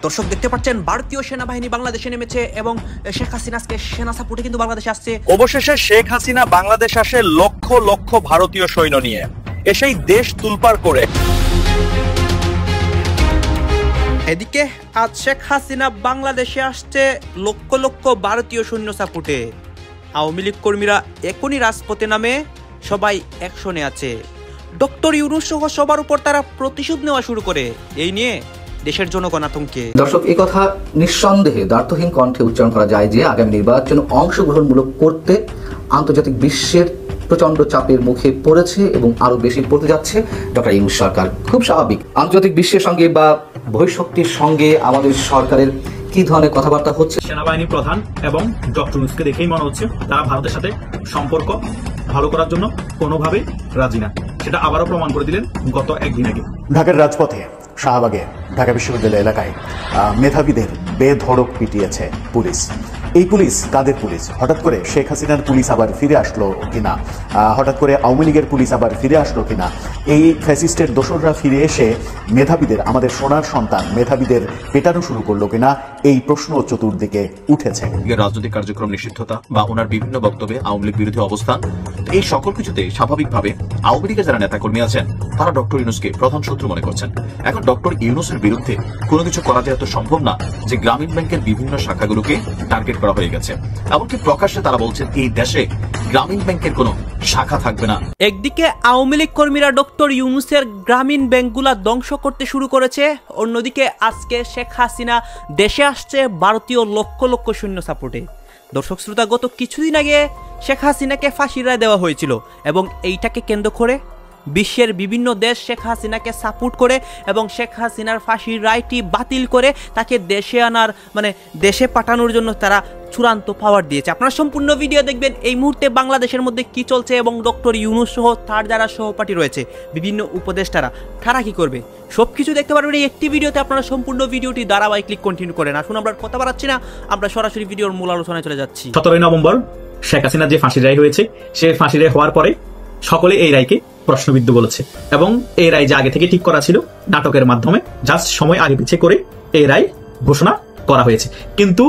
দর্শক দেখতে পাচ্ছেন ভারতীয় সেনাবাহিনী বাংলাদেশে নেমেছে এবং শেখ হাসিনাকে সেনা সাপোর্টে কিন্তু বাংলাদেশে আসছে। অবশেষে শেখ হাসিনা বাংলাদেশ আসে লক্ষ লক্ষ ভারতীয় সৈন্য নিয়ে, এসেই দেশ তুলপার করে। এদিকে আজ শেখ হাসিনা বাংলাদেশে আসছে লক্ষ লক্ষ ভারতীয় সৈন্য সাপোর্টে। আওয়ামী লীগ কর্মীরা এখনই রাজপথে নামে সবাই অ্যাকশনে আছে। ডক্টর ইউনূস সহ সবার উপর তারা প্রতিশোধ নেওয়া শুরু করে। এই নিয়ে দেশের জনগণ আতঙ্কে। দর্শক, এই কথা নিঃসন্দেহে দ্বার্থহীন কণ্ঠে উচ্চারণ করা যায় যে আগামী নির্বাচনে অংশগ্রহণমূলক করতে আন্তর্জাতিক বিশ্বের প্রচন্ড চাপের মুখে পড়েছে এবং আরো বেশি পড়তে যাচ্ছে ডক্টর ইউনূস সরকার। খুব স্বাভাবিক, আন্তর্জাতিক বিশ্বের সঙ্গে বা বহিঃশক্তির সঙ্গে আমাদের সরকারের কি ধরনের কথাবার্তা হচ্ছে। সেনাবাহিনী প্রধান এবং ডক্টর ইউনূসকে দেখেই মনে হচ্ছে তারা ভারতের সাথে সম্পর্ক ভালো করার জন্য কোনোভাবে রাজি না। সেটা আবারও প্রমাণ করে দিলেন গত একদিন আগে। ঢাকার রাজপথে শাহবাগে ঢাকা বিশ্ববিদ্যালয় এলাকায় মেধাবীদের বেধড়ক পিটিয়েছে পুলিশ। এই পুলিশ কাদের পুলিশ? হঠাৎ করে শেখ হাসিনার পুলিশ আবার ফিরে আসলো কিনা, হঠাৎ করে আওয়ামী লীগের পুলিশ আবার ফিরে আসলো কিনা, এই ফ্যাসিস্টের দোসররা ফিরে এসে মেধাবীদের, আমাদের সোনার সন্তান মেধাবীদের পেটানো শুরু করলো কিনা, এই প্রশ্ন চতুর্দিকে উঠেছে। রাজনৈতিক কার্যক্রম নিষিদ্ধতা বা ওনার বিভিন্ন বক্তব্যে আওয়ামী লীগ বিরোধী অবস্থান, এই সকল কিছুতে স্বাভাবিকভাবে আওয়ামী লীগের যারা নেতাকর্মী আছেন তারা ডক্টর ইউনূসকে প্রধান শত্রু মনে করছেন। এখন ডক্টর ইউনূসের বিরুদ্ধে কোনো কিছু করা যায় তো সম্ভব না যে গ্রামীণ ব্যাংকের বিভিন্ন শাখাগুলোকে টার্গেট করা হয়ে গেছে। এমনকি প্রকাশ্যে তারা বলছেন এই দেশে গ্রামীণ ব্যাংকের কোনো শাখা থাকবে না। একদিকে আওয়ামী লীগ কর্মীরা ডক্টর ইউনূসের গ্রামীণ ব্যাংকগুলা ধ্বংস করতে শুরু করেছে, অন্যদিকে আজকে শেখ হাসিনা দেশে আসছে ভারতীয় লক্ষ লক্ষ সৈন্য সাপোর্টে। দর্শক শ্রোতা, গত কিছুদিন আগে শেখ হাসিনাকে ফাঁসির রায় দেওয়া হয়েছিল এবং এইটাকে কেন্দ্র করে বিশ্বের বিভিন্ন দেশ শেখ হাসিনাকে সাপোর্ট করে এবং শেখ হাসিনার ফাঁসির রায়টি বাতিল করে তাকে দেশে আনার দেশে পাঠানোর জন্য তারা চূড়ান্ত পাওয়ার দিয়েছে। আপনারা সম্পূর্ণ ভিডিও দেখবেন এই মুহূর্তে বাংলাদেশের মধ্যে কি চলছে এবং ডক্টর ইউনূস সহ তার যারা সহপাঠী রয়েছে বিভিন্ন উপদেষ্টারা তারা কি করবে সবকিছু দেখতে পারবেন এই একটি ভিডিওতে। আপনারা সম্পূর্ণ ভিডিওটি ধারাবাহিক কন্টিনিউ করেন। আসুন আমরা কথা বাড়াচ্ছি না, আমরা সরাসরি ভিডিওর মূল আলোচনায় চলে যাচ্ছি। 17 নভেম্বর শেখ হাসিনার যে ফাঁসির রায় হয়েছে, সে ফাঁসির রায় হওয়ার পরে সকলে এই রায়কে প্রশ্নবিদ্ধ বলেছে এবং এই রায় যে আগে থেকে ঠিক করা ছিল নাটকের মাধ্যমে জাস্ট সময় আগে পিছিয়ে করে এই রায় ঘোষণা করা হয়েছে। কিন্তু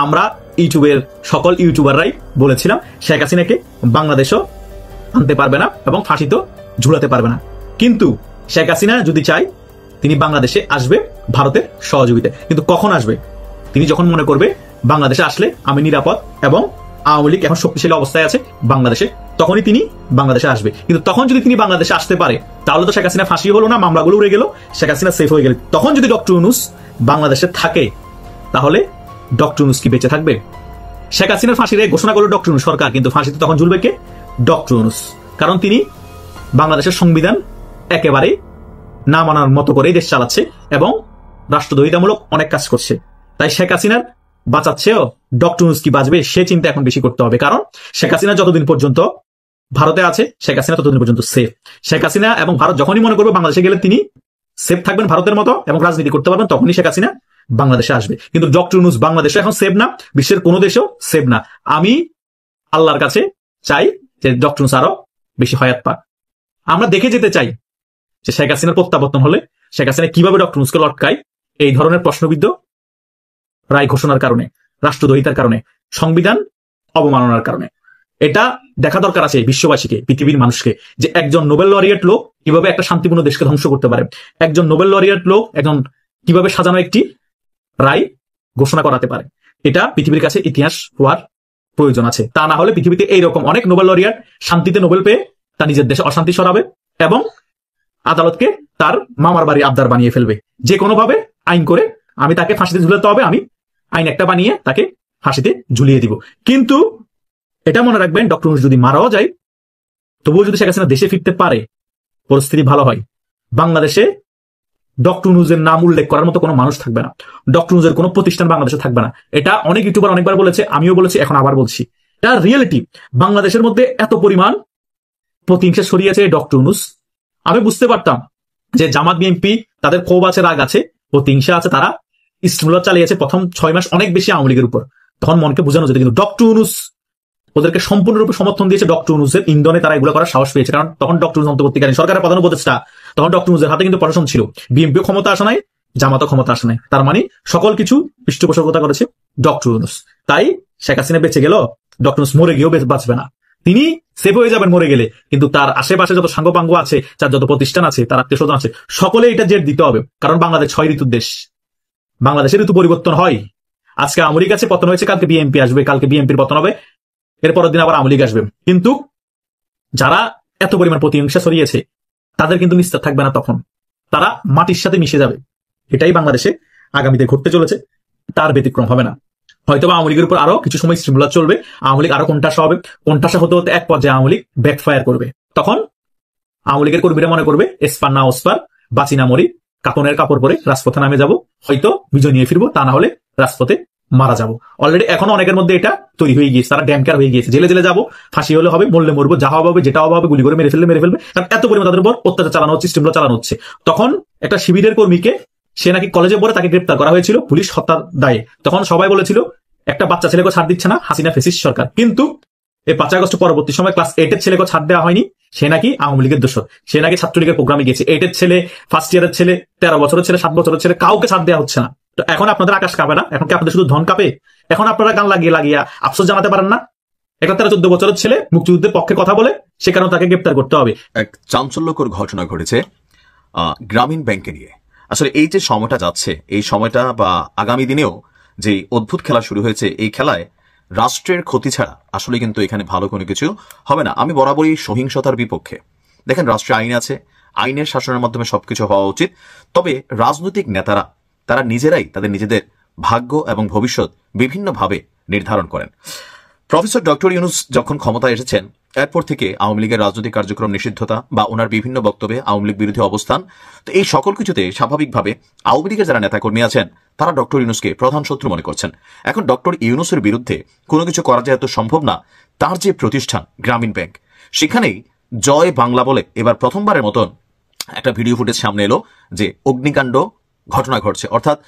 আমরা ইউটিউবের সকল ইউটিউবাররাই বলেছিলাম শেখ হাসিনাকে বাংলাদেশও আনতে পারবে না এবং ফাঁসিতেও ঝুলাতে পারবে না। কিন্তু শেখ হাসিনা যদি চায় তিনি বাংলাদেশে আসবে ভারতের সহযোগিতায়। কিন্তু কখন আসবে? তিনি যখন মনে করবে বাংলাদেশে আসলে আমি নিরাপদ এবং আওয়ামী লীগ এখন শক্তিশালী অবস্থায় আছে বাংলাদেশে, তখনই তিনি বাংলাদেশে আসবে। কিন্তু তখন যদি তিনি বাংলাদেশে আসতে পারে তাহলে তো শেখ হাসিনা ফাঁসি হলো না, মামলাগুলো উড়ে গেল, শেখ হাসিনা সেফ হয়ে গেল। তখন যদি ডক্টর ইউনূস বাংলাদেশে থাকে তাহলে ডক্টর ইউনূস কি বেঁচে থাকবে? শেখ হাসিনার ফাঁসির ঘোষণা করলো ডক্টর ইউনূস সরকার, কিন্তু ফাঁসিতে তখন ঝুলবে কে? ডক্টর ইউনূস। কারণ তিনি বাংলাদেশের সংবিধান একেবারে না মানার মতো করেই দেশ চালাচ্ছে এবং রাষ্ট্রদ্রোহিতামূলক অনেক কাজ করছে। তাই শেখ হাসিনার বাঁচাচ্ছেও ডক্টর ইউনূস কি বাঁচবে সে চিন্তা এখন বেশি করতে হবে। কারণ শেখ হাসিনা যতদিন পর্যন্ত ভারতে আছে শেখ হাসিনা ততদিন পর্যন্ত সেফ। শেখ হাসিনা এবং ভারত যখনই মনে করবে বাংলাদেশে গেলে তিনি সেফ থাকবেন ভারতের মতো এবং রাজনীতি করতে পারবেন, তখনই শেখ হাসিনা বাংলাদেশে আসবে। কিন্তু ডক্টর ইউনূস বাংলাদেশে এখন সেফ না, বিশ্বের কোনো দেশেও সেফ না। আমি আল্লাহর কাছে চাই যে ডক্টর ইউনূস আরো বেশি হায়াত পাক। আমরা দেখে যেতে চাই যে শেখ হাসিনার প্রত্যাবর্তন হলে শেখ হাসিনা কিভাবে ডক্টর ইউনূসকে লটকায় এই ধরনের প্রশ্নবিদ্ধ রায় ঘোষণার কারণে, রাষ্ট্রদ্রোহিতার কারণে, সংবিধান অবমাননার কারণে। এটা দেখা দরকার আছে বিশ্ববাসীকে, পৃথিবীর মানুষকে, যে একজন নোবেল লরিয়েট লোক কিভাবে একটা শান্তিপূর্ণ দেশকে ধ্বংস করতে পারে, একজন নোবেল লরিয়েট লোক একজন কিভাবে সাজানো একটি রায় ঘোষণা করাতে পারে। এটা পৃথিবীর কাছে ইতিহাস হওয়ার প্রয়োজন আছে। তা না হলে পৃথিবীতে এইরকম অনেক নোবেল লরিয়েট শান্তিতে নোবেল পেয়ে তা নিজের দেশে অশান্তি সরাবে এবং আদালতকে তার মামার বাড়ি আবদার বানিয়ে ফেলবে। যে কোনো ভাবে আইন করে আমি তাকে ফাঁসিতে ঝুলাতে হবে, আমি আইন একটা বানিয়ে তাকে ফাঁসিতে ঝুলিয়ে দিব। কিন্তু এটা মনে রাখবেন, ডক্টর ইউনূস যদি মারাও যায় তবুও যদি শেখ হাসিনা দেশে ফিরতে পারে, পরিস্থিতি ভালো হয়, বাংলাদেশে ডক্টর ইউনূসের নাম উল্লেখ করার মতো কোনো মানুষ থাকবে না, ডক্টর ইউনূসের কোনো প্রতিষ্ঠান বাংলাদেশে থাকবে না। এটা অনেক ইউটিউবার অনেকবার বলেছে, আমিও বলেছি, এখন আবার বলছি, এটা রিয়েলিটি। বাংলাদেশের মধ্যে এত পরিমাণ প্রতিহিংসা ছড়িয়েছে ডক্টর ইউনূস। আমি বুঝতে পারতাম যে জামাত বিএনপি তাদের ক্ষোভ আছে, রাগ আছে, প্রতিহিংসা আছে, তারা স্টিমুলার চালিয়েছে প্রথম 6 মাস অনেক বেশি আওয়ামী লীগের উপর, তখন মনকে বোঝানো যেত। কিন্তু ডক্টর ইউনূস ওদেরকে সম্পূর্ণরূপে সমর্থন দিয়েছে। ডক্টর ইউনূসের ইন্ধনে তারা এগুলো করার সাহস পেয়েছে, কারণ তখন ডক্টর ইউনূস অন্তর্বর্তীকালীন সরকারের প্রধান উপদেষ্টা, তখন ডক্টর ইউনূসের হাতে কিন্তু প্রশাসন ছিল, বিএনপিও ক্ষমতা আসে নাই, জামাতও ক্ষমতা আসে নাই। তার মানে সকল কিছু পৃষ্ঠপোষকতা করেছে ডক্টর ইউনূস। তাই শেখ হাসিনা বেঁচে গেল, ডক্টর ইউনূস মরে গিয়েও বাঁচবে না। তিনি সেভ হয়ে যাবেন মরে গেলে, কিন্তু তার আশেপাশে যত সাঙ্গপাঙ্গ আছে, যার যত প্রতিষ্ঠান আছে, তার আত্মীয় স্বজন আছে, সকলে এটা জেট দিতে হবে। কারণ বাংলাদেশ 6 ঋতুর দেশ, বাংলাদেশের ঋতু পরিবর্তন হয়। আজকে আওয়ামী লীগ আছে, পতন হয়েছে, কালকে বিএনপি আসবে, কালকে বিএনপির পতন হবে, এরপরের দিন আবার আওয়ামী লীগ আসবে। কিন্তু যারা এত পরিমাণ প্রতিহিংসা ছড়িয়েছে তাদের কিন্তু নিস্তার থাকবে না, তখন তারা মাটির সাথে মিশে যাবে। এটাই বাংলাদেশে আগামীতে ঘটতে চলেছে, তার ব্যতিক্রম হবে না। হয়তো আওয়ামী লীগের উপর আরো কিছু সময় স্টিমুলার চলবে, আওয়ামী লীগ আরো কোণঠাসা হবে, কোণঠাসা হতে হতে এক পর্যায়ে আওয়ামী লীগ ব্যাকফায়ার করবে। তখন আওয়ামী লীগের কর্মীরা মনে করবে এসপার না ওসপার, বাঁচি না মরি, কাপনের কাপড় পরে রাজপথে নামে যাব, হয়তো বিজয় নিয়ে ফিরবো, তা না হলে রাজপথে মারা যাব। অলরেডি এখনো অনেকের মধ্যে এটা তৈরি হয়ে গিয়েছে, তারা ড্যামকার হয়ে গিয়েছে, জেলে জেলে যাবো, ফাঁসি হলে হবে, মরলে মরবো, যা হবে যেটা হবে, গুলি করে মেরে ফেলবে, কারণ এত পরিমাণ তাদের উপর অত্যাচার চালানো হচ্ছে, স্টিমুলার চালানো হচ্ছে। তখন একটা শিবিরের কর্মীকে, সে নাকি কলেজে পড়ে, তাকে গ্রেপ্তার করা হয়েছিল পুলিশ হত্যার দায়ে। তখন সবাই বলেছিল একটা বাচ্চা ছেলেকে ছাড় দিচ্ছে না হাসিনা ফেসিস্ট সরকার। কিন্তু এই 5 আগস্ট পরবর্তী সময় ক্লাস 8 এর ছেলেকে ছাড় দেওয়া হয়নি, সে নাকি আওয়ামী লীগের দোষর, সে নাকি ছাত্রলীগের প্রোগ্রামে গিয়েছে। 8 এর ছেলে, ফার্স্ট ইয়ারের ছেলে, 13 বছরের ছেলে, 7 বছরের ছেলে, কাউকে ছাড় দেওয়া হচ্ছে না। তো এখন আপনাদের আকাশ কাঁপে না? এখন কি আপনাদের শুধু ধন কাঁপে? এখন আপনারা গান লাগিয়ে আফসোস জানাতে পারেন না? একটা 13-14 বছরের ছেলে মুক্তিযুদ্ধের পক্ষে কথা বলে, সে কারণে তাকে গ্রেপ্তার করতে হবে। এক চাঞ্চল্যকর ঘটনা ঘটেছে গ্রামীণ ব্যাংকে নিয়ে। আসলে এই যে সময়টা যাচ্ছে, এই সময়টা বা আগামী দিনেও যে অদ্ভুত খেলা শুরু হয়েছে, এই খেলায় রাষ্ট্রের ক্ষতি ছাড়া আসলে কিন্তু এখানে ভালো কোনো কিছু হবে না। আমি বরাবরই সহিংসতার বিপক্ষে। দেখেন, রাষ্ট্রে আইন আছে, আইনের শাসনের মাধ্যমে সবকিছু হওয়া উচিত। তবে রাজনৈতিক নেতারা তারা নিজেরাই তাদের নিজেদের ভাগ্য এবং ভবিষ্যৎ বিভিন্নভাবে নির্ধারণ করেন। প্রফেসর ডক্টর ইউনূস যখন ক্ষমতায় এসেছেন, এরপর থেকে আওয়ামী লীগের রাজনৈতিক কার্যক্রম নিষিদ্ধতা বা ওনার বিভিন্ন বক্তব্যে আওয়ামী লীগ বিরোধী অবস্থান, তো এই সকল কিছুতে স্বাভাবিকভাবে আওয়ামী লীগের যারা নেতাকর্মী আছেন তারা ডক্টর ইউনূসকে প্রধান শত্রু মনে করছেন। এখন ডক্টর ইউনূসের বিরুদ্ধে কোনো কিছু করা যায় এত সম্ভব না। তার যে প্রতিষ্ঠান গ্রামীণ ব্যাংক, সেখানেই জয় বাংলা বলে এবার প্রথমবারের মতন একটা ভিডিও ফুটেজ সামনে এলো যে অগ্নিকাণ্ড ঘটনা ঘটছে। অর্থাৎ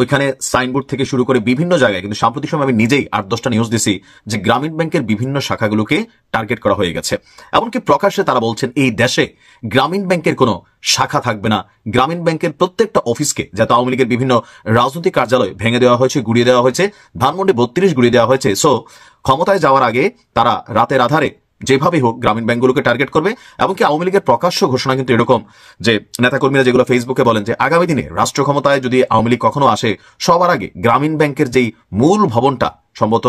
ওইখানে সাইনবোর্ড থেকে শুরু করে বিভিন্ন জায়গায়, কিন্তু সাম্প্রতিক সময় আমি নিজেই 8-10টা নিউজ দিছি যে গ্রামীণ ব্যাংকের বিভিন্ন শাখাগুলোকে টার্গেট করা হয়ে গেছে। এমনকি প্রকাশ্যে তারা বলছেন এই দেশে গ্রামীণ ব্যাংকের কোনো শাখা থাকবে না, গ্রামীণ ব্যাংকের প্রত্যেকটা অফিসকে, যাতে আওয়ামী লীগের বিভিন্ন রাজনৈতিক কার্যালয় ভেঙে দেওয়া হয়েছে, গুড়িয়ে দেওয়া হয়েছে, ধানমন্ডি 32 গুড়িয়ে দেওয়া হয়েছে। সো ক্ষমতায় যাওয়ার আগে তারা রাতের আধারে যেভাবে হোক গ্রামীণ ব্যাংকগুলোকে টার্গেট করবে। এমনকি আওয়ামী লীগের প্রকাশ্য ঘোষণা কিন্তু এরকম যে নেতাকর্মীরা যেগুলো ফেসবুকে বলেন যে আগামী দিনে রাষ্ট্র ক্ষমতায় যদি আওয়ামী লীগ কখনো আসে, সবার আগে গ্রামীণ ব্যাংকের যেই মূল ভবনটা সম্ভবত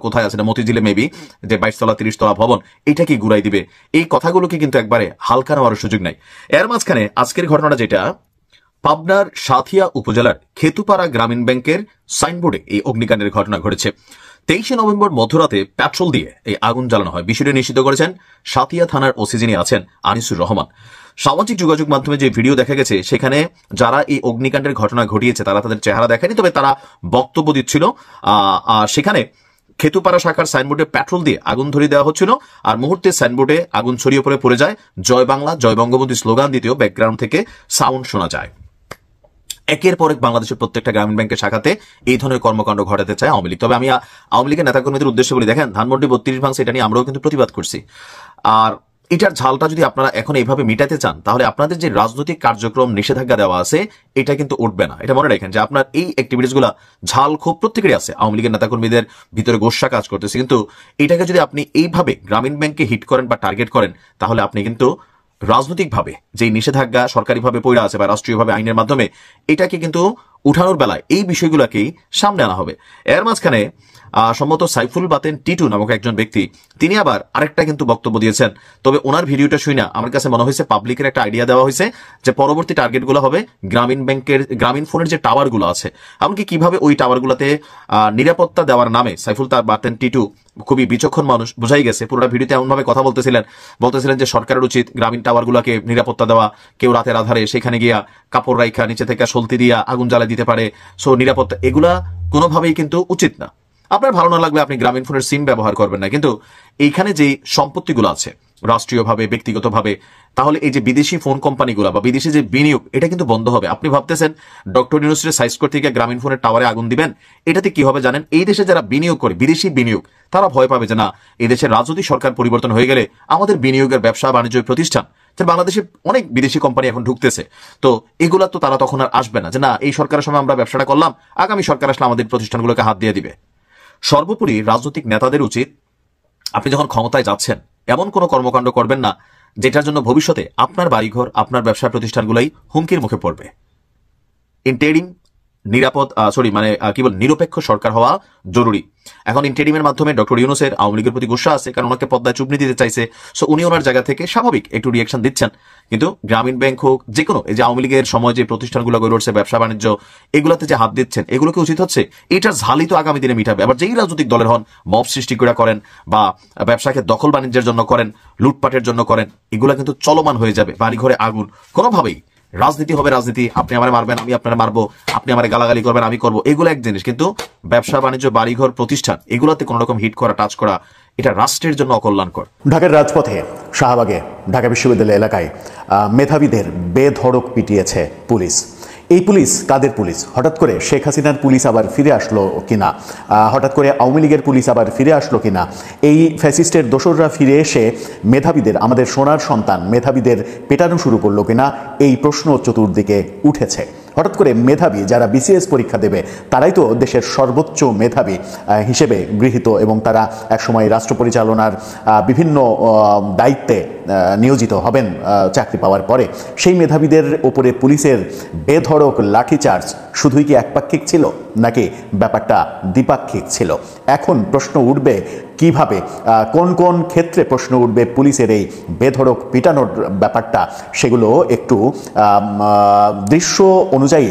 কোথায় আছে না, মতিঝিলে মেবি, যে 22 তলা 30 তলা ভবন, এটা কি গুড়াই দিবে। এই কথাগুলোকে কিন্তু একবারে হালকা নেওয়ার সুযোগ নাই। এর মাঝখানে আজকের ঘটনাটা যেটা, পাবনার সাথিয়া উপজেলার খেতুপাড়া গ্রামীণ ব্যাংকের সাইনবোর্ডে এই অগ্নিকাণ্ডের ঘটনা ঘটেছে। 23 নভেম্বর মধ্যরাতে পেট্রোল দিয়ে এই আগুন জ্বালানো হয়। বিষয়টি নিশ্চিত করেছেন সাথিয়া থানার ওসি যিনি আছেন আনিসুর রহমান। সামাজিক যোগাযোগ মাধ্যমে যে ভিডিও দেখা গেছে, সেখানে যারা এই অগ্নিকাণ্ডের ঘটনা ঘটিয়েছে তারা তাদের চেহারা দেখায়নি, তবে তারা বক্তব্য দিচ্ছিল। সেখানে খেতুপাড়া শাখার সাইনবোর্ডে পেট্রোল দিয়ে আগুন ধরিয়ে দেওয়া হচ্ছিল, আর মুহূর্তে সাইনবোর্ডে আগুন ছড়িয়ে পড়ে যায় জয় বাংলা, জয় বঙ্গবন্ধু স্লোগান দিতেও ব্যাকগ্রাউন্ড থেকে সাউন্ড শোনা যায়। একের পর এক বাংলাদেশের প্রত্যেকটা গ্রামীণ ব্যাংকের শাখাতে এই ধরনের কর্মকাণ্ড ঘটাতে চায় আওয়ামী লীগ। তবে আমি আওয়ামী লীগের নেতাকর্মীদের উদ্দেশ্যে বলি, দেখেন, ধানমন্ডি 32 ভাঙছে, এটা নিয়ে আমরাও কিন্তু প্রতিবাদ করছি। আর এটার ঝালটা যদি আপনারা এখন এইভাবে মিটাতে চান, তাহলে আপনাদের যে রাজনৈতিক কার্যক্রম নিষেধাজ্ঞা দেওয়া আছে, এটা কিন্তু উঠবে না। এটা মনে রাখেন যে আপনার এই অ্যাক্টিভিটিস গুলা ঝাল খুব প্রত্যেকেরই আছে। আওয়ামী লীগের নেতাকর্মীদের ভিতরে গোস্বা কাজ করতেছে, কিন্তু এটাকে যদি আপনি এইভাবে গ্রামীণ ব্যাংককে হিট করেন বা টার্গেট করেন, তাহলে আপনি কিন্তু রাজনৈতিকভাবে যে নিষেধাজ্ঞা সরকারিভাবে পড়ে আছে বা রাষ্ট্রীয়ভাবে আইনের মাধ্যমে, এটাকে কিন্তু উঠানোর বেলায় এই বিষয়গুলোকেই সামনে আনা হবে। এর মাঝখানে সম্ভবত সাইফুল বাতেন টিটু নামক একজন ব্যক্তি, তিনি আবার আরেকটা কিন্তু বক্তব্য দিয়েছেন। তবে ওনার ভিডিওটা শুনে আমার কাছে মনে হয়েছে পাবলিকের একটা আইডিয়া দেওয়া হয়েছে যে পরবর্তী টার্গেটগুলো হবে গ্রামীণ ব্যাংকের, গ্রামীণ ফোনের যে টাওয়ারগুলো আছে, এমনকি কিভাবে ওই টাওয়ারগুলোতে নিরাপত্তা দেওয়ার নামে সাইফুল বাতেন টিটু খুবই বিচক্ষণ মানুষ, বোঝাই গেছে। পুরোটা ভিডিওতে এমনভাবে কথা বলতেছিলেন যে সরকারের উচিত গ্রামীণ টাওয়ারগুলোকে নিরাপত্তা দেওয়া, কেউ রাতের আধারে সেখানে গিয়া কাপড় রাইখা নিচে থেকে সলতি দিয়া আগুন জ্বালা দিতে পারে। সো নিরাপত্তা এগুলা কোনোভাবেই কিন্তু উচিত না। আপনার ভালো না লাগবে আপনি গ্রামীণ ফোনের সিম ব্যবহার করবেন না, কিন্তু এইখানে যে সম্পত্তিগুলো আছে রাষ্ট্রীয়ভাবে, ব্যক্তিগতভাবে, তাহলে এই যে বিদেশি ফোন কোম্পানিগুলো বা বিদেশি যে বিনিয়োগ, এটা কিন্তু বন্ধ হবে। আপনি ভাবতেছেন ডক্টর ইউনূসের সাইজ করতে গিয়ে গ্রামীণ ফোনের টাওয়ারে আগুন দিবেন, এটাতে কি হবে জানেন? এই দেশে যারা বিনিয়োগ করে, বিদেশি বিনিয়োগ, তারা ভয় পাবে যে না, এই দেশের রাজনৈতিক সরকার পরিবর্তন হয়ে গেলে আমাদের বিনিয়োগের ব্যবসা বাণিজ্য প্রতিষ্ঠান যে বাংলাদেশে অনেক বিদেশি কোম্পানি এখন ঢুকতেছে, তো এগুলা তো তারা তখন আর আসবে না যে না এই সরকারের সময় আমরা ব্যবসাটা করলাম, আগামী সরকার আসলে আমাদের প্রতিষ্ঠানগুলোকে হাত দিয়ে দিবে। সর্বোপরি রাজনৈতিক নেতাদের উচিত আপনি যখন ক্ষমতায় যাচ্ছেন এমন কোনো কর্মকাণ্ড করবেন না যেটার জন্য ভবিষ্যতে আপনার বাড়িঘর, আপনার ব্যবসা প্রতিষ্ঠানগুলোই হুমকির মুখে পড়বে। ইন্টেরিম নিরপেক্ষ সরকার হওয়া জরুরি। এখন ইন্টেরিমের মাধ্যমে ডক্টর ইউনূসের আওয়ামী লীগের প্রতি গুসা আছে, কারণ ওনাকে পদ্মায় চুবনি দিতে চাইছে, সো উনি ওনার জায়গা থেকে স্বাভাবিক একটু রিয়েকশন দিচ্ছেন। কিন্তু গ্রামীণ ব্যাংক হোক, যে কোনো এই যে আওয়ামী লীগের সময় যে প্রতিষ্ঠানগুলো গড়ে উঠছে, ব্যবসা বাণিজ্য, এগুলোতে যে হাত দিচ্ছেন, এগুলোকে উচিত হচ্ছে এটার ঝালই তো আগামী দিনে মিটাবে। আবার যেই রাজনৈতিক দলের হন, মব সৃষ্টি করে করেন বা ব্যবসাকে দখল বাণিজ্যের জন্য করেন, লুটপাটের জন্য করেন, এগুলা কিন্তু চলমান হয়ে যাবে, বাড়িঘরে আগুন। কোনোভাবেই রাজনীতি হবে রাজনীতি, আপনি আমারে মারবেন, আমি আপনারা মারবো, আপনি আমারে গালাগালি করবেন, আমি করবো, এগুলো এক জিনিস। কিন্তু ব্যবসা বাণিজ্য, বাড়িঘর, প্রতিষ্ঠান, এগুলোতে কোনো রকম হিট করা, টাচ করা, এটা রাষ্ট্রের জন্য অকল্যাণকর। ঢাকার রাজপথে, শাহবাগে, ঢাকা বিশ্ববিদ্যালয় এলাকায় মেধাবীদের বেধড়ক পিটিয়েছে পুলিশ। এই পুলিশ কাদের পুলিশ? হঠাৎ করে শেখ হাসিনার পুলিশ আবার ফিরে আসলো কিনা, হঠাৎ করে আওয়ামী লীগের পুলিশ আবার ফিরে আসলো কিনা, এই ফ্যাসিস্টের দোসররা ফিরে এসে মেধাবীদের, আমাদের সোনার সন্তান মেধাবীদের পেটানো শুরু করলো কিনা, এই প্রশ্ন চতুর্দিকে উঠেছে। হঠাৎ করে মেধাবী যারা বিসিএস পরীক্ষা দেবে তারাই তো দেশের সর্বোচ্চ মেধাবী হিসেবে গৃহীত, এবং তারা একসময় রাষ্ট্র পরিচালনার বিভিন্ন দায়িত্বে নিয়োজিত হবেন চাকরি পাওয়ার পরে। সেই মেধাবীদের ওপরে পুলিশের বেধড়ক লাঠিচার্জ শুধুই কি একপাক্ষিক ছিল, নাকি ব্যাপারটা দ্বিপাক্ষিক ছিল? এখন প্রশ্ন উঠবে কিভাবে, কোন কোন ক্ষেত্রে প্রশ্ন উঠবে পুলিশের এই বেধড়ক পিটানোর ব্যাপারটা, সেগুলো একটু দৃশ্য অনুযায়ী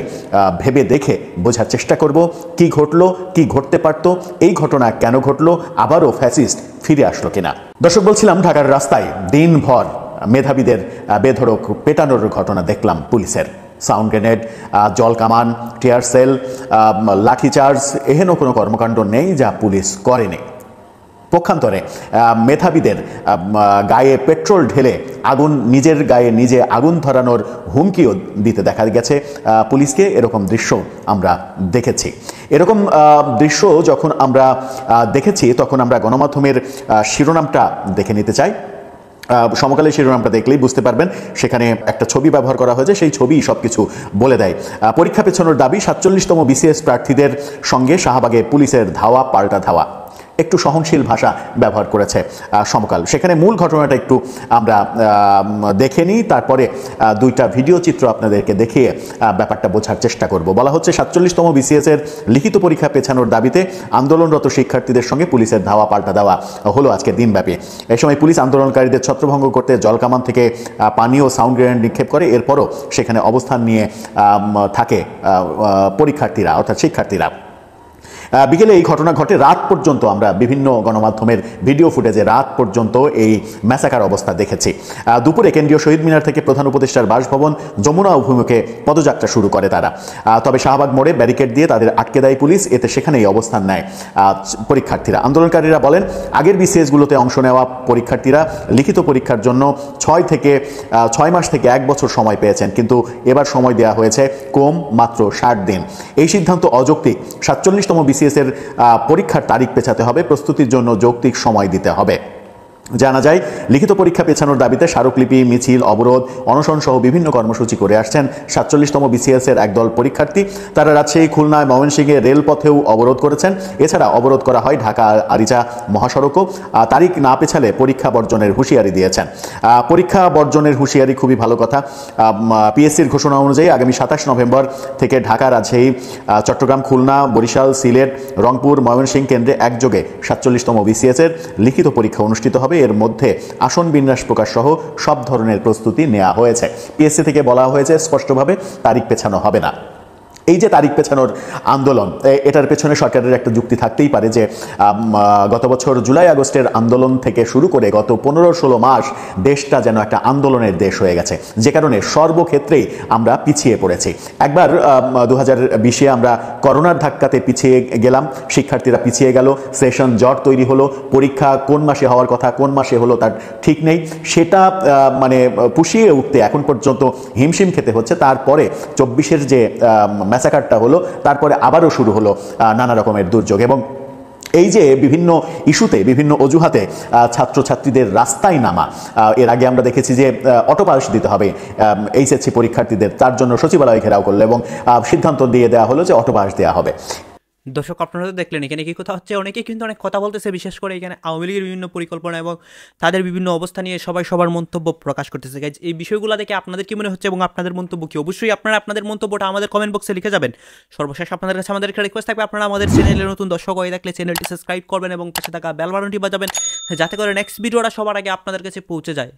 ভেবে দেখে বোঝার চেষ্টা করব। কি ঘটলো, কি ঘটতে পারতো, এই ঘটনা কেন ঘটলো, আবারও ফ্যাসিস্ট ফিরে আসলো কিনা। দর্শক, বলছিলাম ঢাকার রাস্তায় দিনভর মেধাবীদের বেধড়ক পেটানোর ঘটনা দেখলাম পুলিশের। সাউন্ড গ্রেনেড, জল কামান, টিয়ার সেল, লাঠিচার্জ, এহেন কোনো কর্মকাণ্ড নেই যা পুলিশ করেনি। পক্ষান্তরে মেধাবীদের গায়ে পেট্রোল ঢেলে আগুন, নিজের গায়ে নিজে আগুন ধরানোর হুমকিও দিতে দেখা গেছে পুলিশকে। এরকম দৃশ্য আমরা দেখেছি। এরকম দৃশ্য যখন আমরা দেখেছি তখন আমরা গণমাধ্যমের শিরোনামটা দেখে নিতে চাই। সমকালের শিরোনামটা দেখলেই বুঝতে পারবেন সেখানে একটা ছবি ব্যবহার করা হয়েছে, সেই ছবি সবকিছু বলে দেয়। পরীক্ষা পেছানোর দাবি, 47তম বিসিএস প্রার্থীদের সঙ্গে শাহবাগে পুলিশের ধাওয়া, পাল্টা ধাওয়া। একটু সহনশীল ভাষা ব্যবহার করেছে সমকাল। সেখানে মূল ঘটনাটা একটু আমরা দেখে নিই, তারপরে দুইটা ভিডিও চিত্র আপনাদেরকে দেখিয়ে ব্যাপারটা বোঝার চেষ্টা করব। বলা হচ্ছে 47তম বিসিএসের লিখিত পরীক্ষা পেছানোর দাবিতে আন্দোলনরত শিক্ষার্থীদের সঙ্গে পুলিশের ধাওয়া, পাল্টা ধাওয়া হলো আজকে দিনব্যাপী। এই সময় পুলিশ আন্দোলনকারীদের ছত্রভঙ্গ করতে জলকামান থেকে পানি ও সাউন্ড গ্রেনেড নিক্ষেপ করে। এরপরও সেখানে অবস্থান নিয়ে থাকে পরীক্ষার্থীরা, অর্থাৎ শিক্ষার্থীরা। বিকেলে এই ঘটনা ঘটে। রাত পর্যন্ত আমরা বিভিন্ন গণমাধ্যমের ভিডিও ফুটেজে রাত পর্যন্ত এই ম্যাসাকার অবস্থা দেখেছি। দুপুরে কেন্দ্রীয় শহীদ মিনার থেকে প্রধান উপদেষ্টার বাসভবন যমুনা অভিমুখে পদযাত্রা শুরু করে তারা। তবে শাহবাগ মোড়ে ব্যারিকেড দিয়ে তাদের আটকে দেয় পুলিশ। এতে সেখানেই অবস্থান নেয় পরীক্ষার্থীরা। আন্দোলনকারীরা বলেন, আগের বিসিএসগুলোতে অংশ নেওয়া পরীক্ষার্থীরা লিখিত পরীক্ষার জন্য 6 মাস থেকে 1 বছর সময় পেয়েছেন, কিন্তু এবার সময় দেওয়া হয়েছে কম, মাত্র 60 দিন। এই সিদ্ধান্ত অযৌক্তিক। 47তম বিসিএসের পরীক্ষার তারিখ পেছাতে হবে, প্রস্তুতির জন্য যৌক্তিক সময় দিতে হবে। জানা যায়, লিখিত পরীক্ষা পেছানোর দাবিতে স্মারকলিপি, মিছিল, অবরোধ, অনশন সহ বিভিন্ন কর্মসূচি করে আসছেন 47তম বিসিএসের একদল পরীক্ষার্থী। তারা রাজশাহী, খুলনায়, ময়মনসিংহে রেলপথেও অবরোধ করেছেন। এছাড়া অবরোধ করা হয় ঢাকা আরিচা মহাসড়কও। তারিখ না পেছালে পরীক্ষা বর্জনের হুঁশিয়ারি দিয়েছেন। পরীক্ষা বর্জনের হুঁশিয়ারি খুবই ভালো কথা। পিএসসির ঘোষণা অনুযায়ী আগামী 27 নভেম্বর থেকে ঢাকা, রাজশাহী, চট্টগ্রাম, খুলনা, বরিশাল, সিলেট, রংপুর, ময়মনসিংহ কেন্দ্রে একযোগে 47তম বিসিএসের লিখিত পরীক্ষা অনুষ্ঠিত হবে। এর মধ্যে আসন বিন্যাস প্রকাশ সহ সব ধরনের প্রস্তুতি নেওয়া হয়েছে। পিএসসি থেকে বলা হয়েছে স্পষ্টভাবে তারিখ পেছানো হবে না। এই যে তারিখ পেছানোর আন্দোলন, এটার পেছনে সরকারের একটা যুক্তি থাকতেই পারে যে গত বছর জুলাই আগস্টের আন্দোলন থেকে শুরু করে গত 15-16 মাস দেশটা যেন একটা আন্দোলনের দেশ হয়ে গেছে, যে কারণে সর্বক্ষেত্রেই আমরা পিছিয়ে পড়েছি। একবার 2020-এ আমরা করোনার ধাক্কাতে পিছিয়ে গেলাম, শিক্ষার্থীরা পিছিয়ে গেল, সেশন জট তৈরি হলো, পরীক্ষা কোন মাসে হওয়ার কথা কোন মাসে হলো তার ঠিক নেই, সেটা মানে পুষিয়ে উঠতে এখন পর্যন্ত হিমশিম খেতে হচ্ছে। তারপরে 24-এর যে ম্যাসাকারটা হলো, তারপরে আবারও শুরু হলো নানা রকমের দুর্যোগ। এবং এই যে বিভিন্ন ইস্যুতে বিভিন্ন অজুহাতে ছাত্রছাত্রীদের রাস্তায় নামা, এর আগে আমরা দেখেছি যে অটো পাস দিতে হবে এইচএসসি পরীক্ষার্থীদের, তার জন্য সচিবালয় ঘেরাও করলো এবং সিদ্ধান্ত দিয়ে দেওয়া হলো যে অটো পাস দেওয়া হবে। দর্শক আপনারা তো দেখলেন এখানে কি কথা হচ্ছে, অনেকেই কিন্তু অনেক কথা বলতেছে, বিশেষ করে এখানে আওয়ামী লীগের বিভিন্ন পরিকল্পনা এবং তাদের বিভিন্ন অবস্থা নিয়ে সবাই সবার মন্তব্য প্রকাশ করতেছে। গাইজ এই বিষয়গুলো দেখে আপনাদের কি মনে হচ্ছে এবং আপনাদের মন্তব্য কি? অবশ্যই আপনারা আপনাদের মন্তব্যটা আমাদের কমেন্ট বক্সে লিখে যাবেন। সর্বশেষ আপনাদের কাছে আমাদের একটা রিকোয়েস্ট থাকবে, আপনারা আমাদের চ্যানেলের নতুন দর্শক হয়ে থাকলে চ্যানেলটি সাবস্ক্রাইব করবেন এবং পাশে থাকা বেল বাটনটি বাজাবেন, যাতে করে নেক্সট ভিডিওটা সবার আগে আপনাদের কাছে পৌঁছে যায়।